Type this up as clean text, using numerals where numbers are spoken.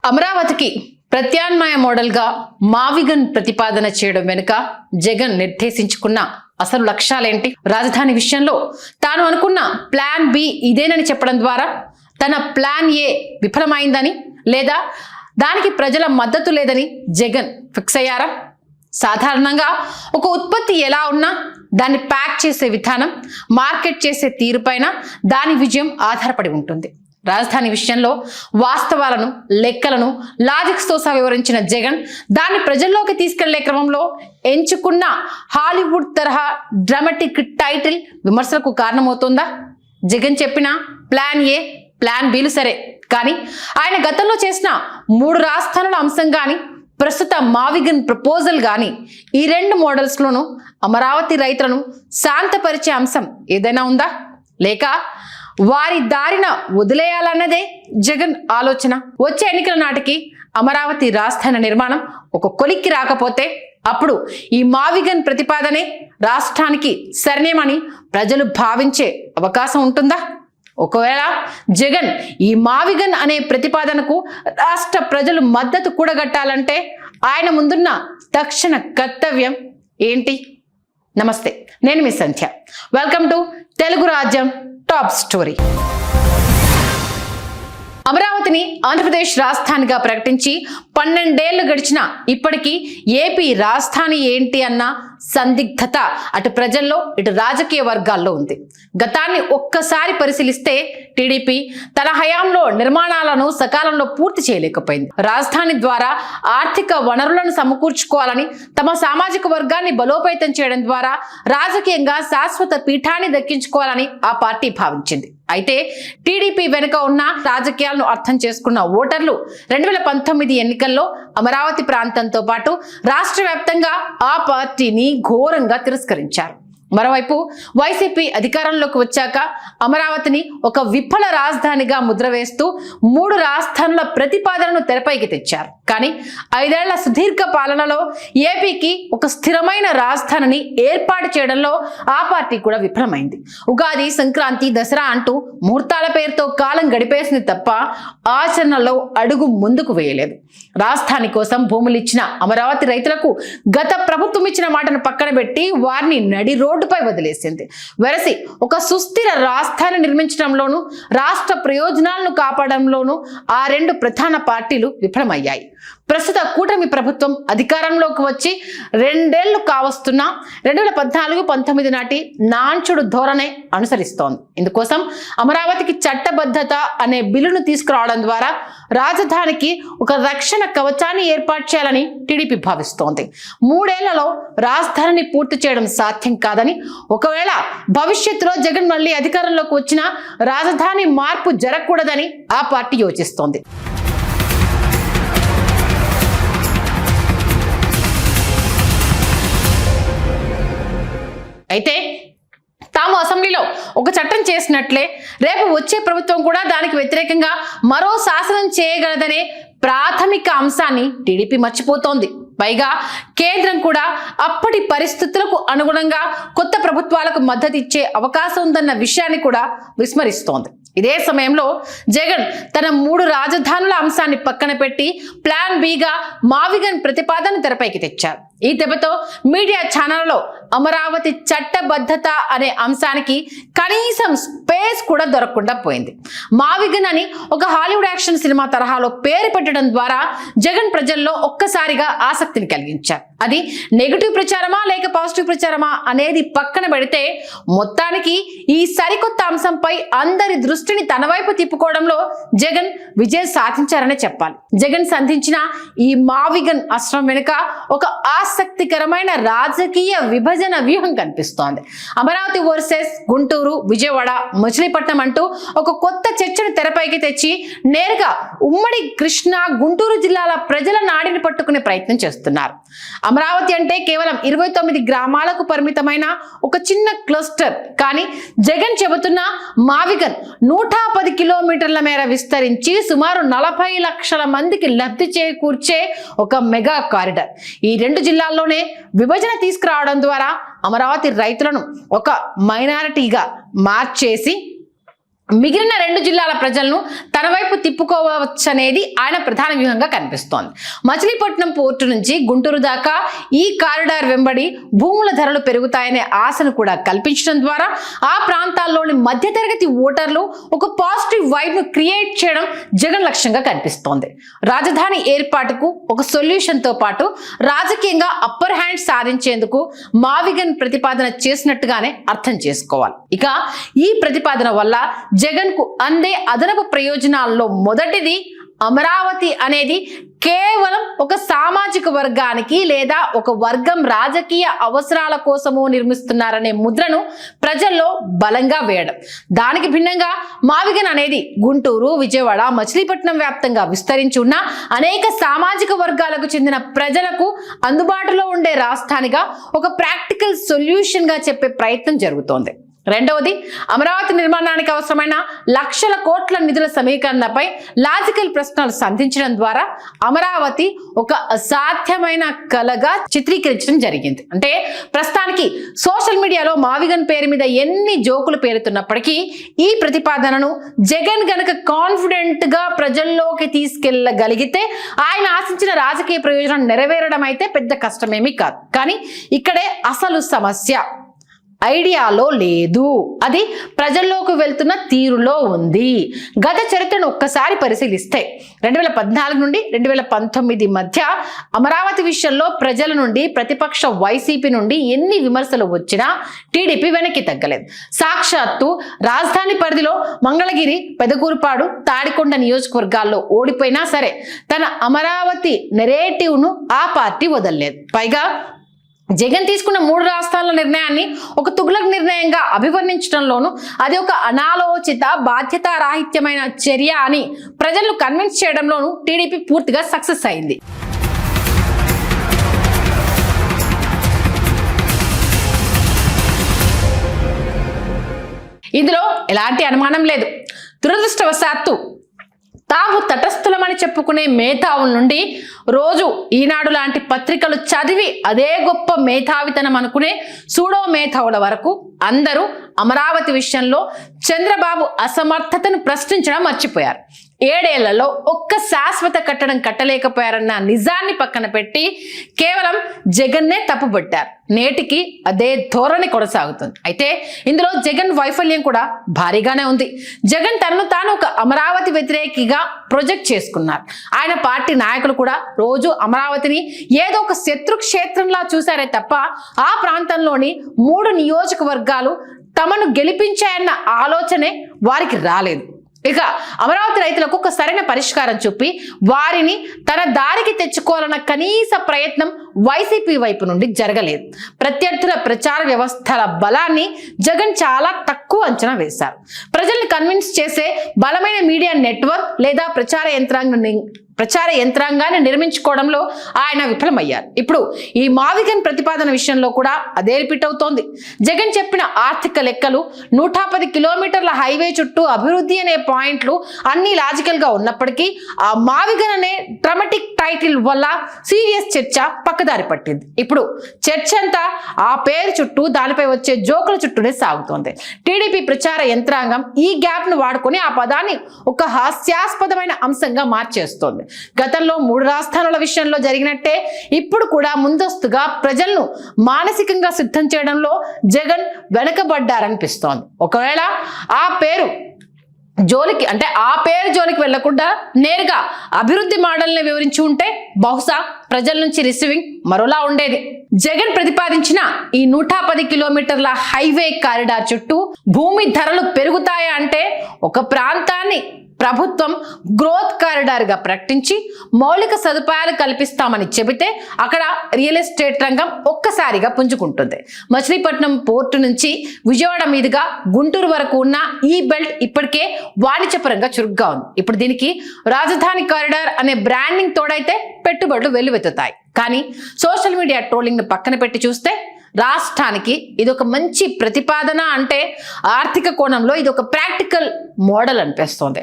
అమరావతికి ప్రత్యామ్నాయ మోడల్గా మావిగన్ ప్రతిపాదన చేయడం వెనుక జగన్ నిర్దేశించుకున్న అసలు లక్ష్యాలేంటి? రాజధాని విషయంలో తాను అనుకున్న ప్లాన్ బి ఇదేనని చెప్పడం ద్వారా తన ప్లాన్ ఏ విఫలమైందని లేదా దానికి ప్రజల మద్దతు లేదని జగన్ ఫిక్స్ అయ్యారా? సాధారణంగా ఒక ఉత్పత్తి ఎలా ఉన్నా దాన్ని ప్యాక్ చేసే విధానం, మార్కెట్ చేసే తీరుపైన దాని విజయం ఆధారపడి ఉంటుంది. రాజధాని విషయంలో వాస్తవాలను, లెక్కలను, లాజిక్స్తో సహా వివరించిన జగన్ దాన్ని ప్రజల్లోకి తీసుకెళ్లే క్రమంలో ఎంచుకున్న హాలీవుడ్ తరహా డ్రామాటిక్ టైటిల్ విమర్శలకు కారణమవుతుందా? జగన్ చెప్పిన ప్లాన్ ఏ, ప్లాన్ బిలు సరే, కానీ ఆయన గతంలో చేసిన 3 రాజధానుల అంశం కానీ ప్రస్తుత మావిగన్ ప్రపోజల్ కానీ ఈ 2 మోడల్స్లోనూ అమరావతి రైతులను శాంతపరిచే అంశం ఏదైనా ఉందా? లేక వారి దారిన వదిలేయాలన్నదే జగన్ ఆలోచన? వచ్చే ఎన్నికల నాటికి అమరావతి రాజధాని నిర్మాణం ఒక కొలిక్కి రాకపోతే అప్పుడు ఈ మావిగన్ ప్రతిపాదనే రాష్ట్రానికి సరైనమని ప్రజలు భావించే అవకాశం ఉంటుందా? ఒకవేళ జగన్ ఈ మావిగన్ అనే ప్రతిపాదనకు రాష్ట్ర ప్రజలు మద్దతు కూడగట్టాలంటే ఆయన ముందున్న తక్షణ కర్తవ్యం ఏంటి? నమస్తే, నేను మీ సంధ్య. వెల్కమ్ టు తెలుగు రాజ్యం టాప్ స్టోరీ. అమరావతిని ఆంధ్రప్రదేశ్ రాజధానిగా ప్రకటించి 12 ఏళ్లు గడిచినా ఇప్పటికీ ఏపీ రాజధాని ఏంటి అన్న సందిగ్ధత అటు ప్రజల్లో ఇటు రాజకీయ వర్గాల్లో ఉంది. గతాన్ని ఒక్కసారి పరిశీలిస్తే టీడీపీ తన హయాంలో నిర్మాణాలను సకాలంలో పూర్తి చేయలేకపోయింది. రాజధాని ద్వారా ఆర్థిక వనరులను సమకూర్చుకోవాలని, తమ సామాజిక వర్గాన్ని బలోపేతం చేయడం ద్వారా రాజకీయంగా శాశ్వత పీఠాన్ని దక్కించుకోవాలని ఆ పార్టీ భావించింది. అయితే టీడీపీ వెనుక ఉన్న రాజకీయాలను అర్థం చేసుకున్న ఓటర్లు 2019 ఎన్నికల్లో అమరావతి ప్రాంతంతో పాటు రాష్ట్ర వ్యాప్తంగా ఆ పార్టీని ఘోరంగా తిరస్కరించారు. మరోవైపు వైసీపీ అధికారంలోకి వచ్చాక అమరావతిని ఒక విఫల రాజధానిగా ముద్ర వేస్తూ 3 రాజధానుల ప్రతిపాదనను తెరపైకి తెచ్చారు. కానీ 5 ఏళ్ల సుదీర్ఘ పాలనలో ఏపీకి ఒక స్థిరమైన రాజధానిని ఏర్పాటు చేయడంలో ఆ పార్టీ కూడా విఫలమైంది. ఉగాది, సంక్రాంతి, దసరా అంటూ ముహూర్తాల పేరుతో కాలం గడిపేసింది తప్ప ఆచరణలో అడుగు ముందుకు వేయలేదు. రాజధాని కోసం భూములు ఇచ్చిన అమరావతి రైతులకు గత ప్రభుత్వం ఇచ్చిన మాటను పక్కన పెట్టి వారిని నడి రోడ్డుపై వదిలేసింది. వెరసి ఒక సుస్థిర రాజధాని నిర్మించడంలోనూ రాష్ట్ర ప్రయోజనాలను కాపాడంలోనూ ఆ 2 ప్రధాన పార్టీలు విఫలమయ్యాయి. ప్రస్తుత కూటమి ప్రభుత్వం అధికారంలోకి వచ్చి 2 ఏళ్లు కావస్తున్నా 2014-19 నాటి నాంచుడు ధోరణే అనుసరిస్తోంది. ఇందుకోసం అమరావతికి చట్టబద్ధత అనే బిల్లును తీసుకురావడం ద్వారా రాజధానికి ఒక రక్షణ కవచాన్ని ఏర్పాటు చేయాలని టీడీపీ భావిస్తోంది. 3 ఏళ్లలో రాజధానిని పూర్తి చేయడం సాధ్యం కాదని, ఒకవేళ భవిష్యత్తులో జగన్ మళ్ళీ అధికారంలోకి వచ్చినా రాజధాని మార్పు జరగకూడదని ఆ పార్టీ యోచిస్తోంది. అయితే తాము అసెంబ్లీలో ఒక చట్టం చేసినట్లే రేపు వచ్చే ప్రభుత్వం కూడా దానికి వ్యతిరేకంగా మరో శాసనం చేయగలదనే ప్రాథమిక అంశాన్ని టీడీపీ మర్చిపోతోంది. పైగా కేంద్రం కూడా అప్పటి పరిస్థితులకు అనుగుణంగా కొత్త ప్రభుత్వాలకు మద్దతు ఇచ్చే అవకాశం ఉందన్న విషయాన్ని కూడా విస్మరిస్తోంది. ఇదే సమయంలో జగన్ తన 3 రాజధానుల అంశాన్ని పక్కన పెట్టి ప్లాన్ బిగా మావిగన్ ప్రతిపాదన తెరపైకి తెచ్చారు. ఈ దెబ్బతో మీడియా ఛానళ్లలో అమరావతి చట్టబద్ధత అనే అంశానికి కనీసం స్పేస్ కూడా దొరకకుండా పోయింది. మావిగన్ అని ఒక హాలీవుడ్ యాక్షన్ సినిమా తరహాలో పేరు పెట్టడం ద్వారా జగన్ ప్రజల్లో ఒక్కసారిగా ఆసక్తిని కలిగించారు. అది నెగిటివ్ ప్రచారమా లేక పాజిటివ్ ప్రచారమా అనేది పక్కన పెడితే మొత్తానికి ఈ సరికొత్త అంశంపై అందరి దృష్టిని తన వైపు తిప్పుకోవడంలో జగన్ విజయం సాధించారనే చెప్పాలి. జగన్ సంధించిన ఈ మావిగన్ అస్త్రం వెనుక ఒక ఆసక్తికరమైన రాజకీయ విభజన వ్యూహం కనిపిస్తోంది. అమరావతి వర్సెస్ గుంటూరు, విజయవాడ, మచిలీపట్నం అంటూ ఒక కొత్త చర్చను తెరపైకి తెచ్చి నేరుగా ఉమ్మడి కృష్ణా, గుంటూరు జిల్లాల ప్రజల నాడిని పట్టుకునే ప్రయత్నం చేస్తున్నారు. అమరావతి అంటే కేవలం 29 గ్రామాలకు పరిమితమైన ఒక చిన్న క్లస్టర్. కానీ జగన్ చెబుతున్న మావిగన్ 110 కిలోమీటర్ల మేర విస్తరించి సుమారు 40 లక్షల మందికి లబ్ధి చేకూర్చే ఒక మెగా కారిడార్. ఈ 2 జిల్లాల్లోనే విభజన తీసుకురావడం ద్వారా అమరావతి రైతులను ఒక మైనారిటీగా మార్చేసి మిగిలిన 2 జిల్లాల ప్రజలను తన వైపు తిప్పుకోవచ్చనేది ఆయన ప్రధాన వ్యూహంగా కనిపిస్తోంది. మచిలీపట్నం పోర్టు నుంచి గుంటూరు దాకా ఈ కారిడార్ వెంబడి భూముల ధరలు పెరుగుతాయనే ఆశను కూడా కల్పించడం ద్వారా ఆ ప్రాంతాల్లోని మధ్యతరగతి ఓటర్లు ఒక పాజిటివ్ వైబ్ ను క్రియేట్ చేయడం జగన్ లక్ష్యంగా కనిపిస్తోంది. రాజధాని ఏర్పాటుకు ఒక సొల్యూషన్ తో పాటు రాజకీయంగా అప్పర్ హ్యాండ్ సాధించేందుకు మావిగన్ ప్రతిపాదన చేసినట్టుగానే అర్థం చేసుకోవాలి. ఇక ఈ ప్రతిపాదన వల్ల జగన్ కు అందే అదనపు ప్రయోజనాల్లో మొదటిది అమరావతి అనేది కేవలం ఒక సామాజిక వర్గానికి లేదా ఒక వర్గం రాజకీయ అవసరాల కోసమో నిర్మిస్తున్నారనే ముద్రను ప్రజల్లో బలంగా వేయడం. దానికి భిన్నంగా మావిగన్ అనేది గుంటూరు, విజయవాడ, మచిలీపట్నం వ్యాప్తంగా విస్తరించి ఉన్న అనేక సామాజిక వర్గాలకు చెందిన ప్రజలకు అందుబాటులో ఉండే రాజధానిగా ఒక ప్రాక్టికల్ సొల్యూషన్ గా చెప్పే ప్రయత్నం జరుగుతోంది. రెండవది, అమరావతి నిర్మాణానికి అవసరమైన లక్షల కోట్ల నిధుల సమీకరణపై లాజికల్ ప్రశ్నలు సంధించడం ద్వారా అమరావతి ఒక అసాధ్యమైన కలగా చిత్రీకరించడం జరిగింది. అంటే ప్రస్తుతానికి సోషల్ మీడియాలో మావిగన్ పేరు మీద ఎన్ని జోకులు పేరుతున్నప్పటికీ ఈ ప్రతిపాదనను జగన్ గనక కాన్ఫిడెంట్ గా ప్రజల్లోకి తీసుకెళ్లగలిగితే ఆయన ఆశించిన రాజకీయ ప్రయోజనం నెరవేరడం అయితే పెద్ద కష్టమేమీ కాదు. కానీ ఇక్కడే అసలు సమస్య ఐడియాలో లేదు, అది ప్రజల్లోకి వెళ్తున్న తీరులో ఉంది. గత చరిత్రను ఒక్కసారి పరిశీలిస్తే 2014 నుండి 2019 మధ్య అమరావతి విషయంలో ప్రజల నుండి, ప్రతిపక్ష వైసీపీ నుండి ఎన్ని విమర్శలు వచ్చినా టీడీపీ వెనక్కి తగ్గలేదు. సాక్షాత్తు రాజధాని పరిధిలో మంగళగిరి, పెదకూరుపాడు, తాడికొండ నియోజకవర్గాల్లో ఓడిపోయినా సరే తన అమరావతి నెరేటివ్ ను ఆ పార్టీ వదలలేదు. పైగా జగన్ తీసుకున్న 3 రాష్ట్రాల నిర్ణయాన్ని ఒక తుగ్లక్ నిర్ణయంగా అభివర్ణించడంలోనూ అది ఒక అనాలోచిత బాధ్యతారాహిత్యమైన చర్య అని ప్రజలను కన్విన్స్ చేయడంలోనూ టీడీపీ పూర్తిగా సక్సెస్ అయింది. ఇందులో ఎలాంటి అనుమానం లేదు. దురదృష్టవశాత్తు తాము తటస్థులమని చెప్పుకునే మేధావుల నుండి రోజు ఈనాడు లాంటి పత్రికలు చదివి అదే గొప్ప మేధావితనం అనుకునే సూడో మేధావుల వరకు అందరూ అమరావతి విషయంలో చంద్రబాబు అసమర్థతను ప్రశ్నించడం మర్చిపోయారు. 7 ఏళ్లలో ఒక్క శాశ్వత కట్టడం కట్టలేకపోయారన్న నిజాన్ని పక్కన పెట్టి కేవలం జగన్నే తప్పుపట్టారు. నేటికి అదే ధోరణి కొనసాగుతుంది. అయితే ఇందులో జగన్ వైఫల్యం కూడా భారీగానే ఉంది. జగన్ తనను తాను ఒక అమరావతి వ్యతిరేకిగా ప్రొజెక్ట్ చేసుకున్నారు. ఆయన పార్టీ నాయకులు కూడా రోజు అమరావతిని ఏదో ఒక శత్రు క్షేత్రంలా చూశారే తప్ప ఆ ప్రాంతంలోని 3 నియోజకవర్గాలు తమను గెలిపించాయన్న ఆలోచనే వారికి రాలేదు. ఇక అమరావతి రైతులకు ఒక సరైన పరిష్కారం చూపి వారిని తన దారికి తెచ్చుకోవాలన్న కనీస ప్రయత్నం వైసీపీ వైపు నుండి జరగలేదు. ప్రత్యర్థుల ప్రచార వ్యవస్థల బలాన్ని జగన్ చాలా తక్కువ అంచనా వేశారు. ప్రజల్ని కన్విన్స్ చేసే బలమైన మీడియా నెట్వర్క్ లేదా ప్రచార యంత్రాంగాన్ని నిర్మించుకోవడంలో ఆయన విఫలమయ్యారు. ఇప్పుడు ఈ మావిగన్ ప్రతిపాదన విషయంలో కూడా అదే రిపీట్ అవుతోంది. జగన్ చెప్పిన ఆర్థిక లెక్కలు, 110 కిలోమీటర్ల హైవే చుట్టూ అభివృద్ధి అనే పాయింట్లు అన్ని లాజికల్ గా ఉన్నప్పటికీ ఆ మావిగన్ అనే డ్రామాటిక్ టైటిల్ వల్ల సీరియస్ చర్చ పక్కదారి పట్టింది. ఇప్పుడు చర్చ అంతా ఆ పేరు చుట్టూ, దానిపై వచ్చే జోకుల చుట్టూనే సాగుతోంది. టీడీపీ ప్రచార యంత్రాంగం ఈ గ్యాప్ ను వాడుకొని ఆ పదాన్ని ఒక హాస్యాస్పదమైన అంశంగా మార్చేస్తోంది. గతంలో 3 రాజధానుల విషయంలో జరిగినట్టే ఇప్పుడు కూడా ముందస్తుగా ప్రజలను మానసికంగా సిద్ధం చేయడంలో జగన్ వెనకబడ్డారనిపిస్తోంది. ఒకవేళ ఆ పేరు జోలికి వెళ్లకుండా నేరుగా అభివృద్ధి మోడల్ని వివరించి ఉంటే బహుశా ప్రజల నుంచి రిసీవింగ్ మరోలా ఉండేది. జగన్ ప్రతిపాదించిన ఈ 110 కిలోమీటర్ల హైవే కారిడార్ చుట్టూ భూమి ధరలు పెరుగుతాయా అంటే ఒక ప్రాంతాన్ని ప్రభుత్వం గ్రోత్ కారిడార్ గా ప్రకటించి మౌలిక సదుపాయాలు కల్పిస్తామని చెబితే అక్కడ రియల్ ఎస్టేట్ రంగం ఒక్కసారిగా పుంజుకుంటుంది. మచిలీపట్నం పోర్టు నుంచి విజయవాడ మీదుగా గుంటూరు వరకు ఉన్న ఈ బెల్ట్ ఇప్పటికే వాణిజ్యపరంగా చురుగ్గా ఉంది. ఇప్పుడు దీనికి రాజధాని కారిడార్ అనే బ్రాండింగ్ తోడైతే పెట్టుబడులు వెల్లువెత్తుతాయి. కానీ సోషల్ మీడియా ట్రోలింగ్ ను పక్కన పెట్టి చూస్తే రాష్ట్రానికి ఇది ఒక మంచి ప్రతిపాదన అంటే ఆర్థిక కోణంలో ఇది ఒక ప్రాక్టికల్ మోడల్ అనిపిస్తోంది.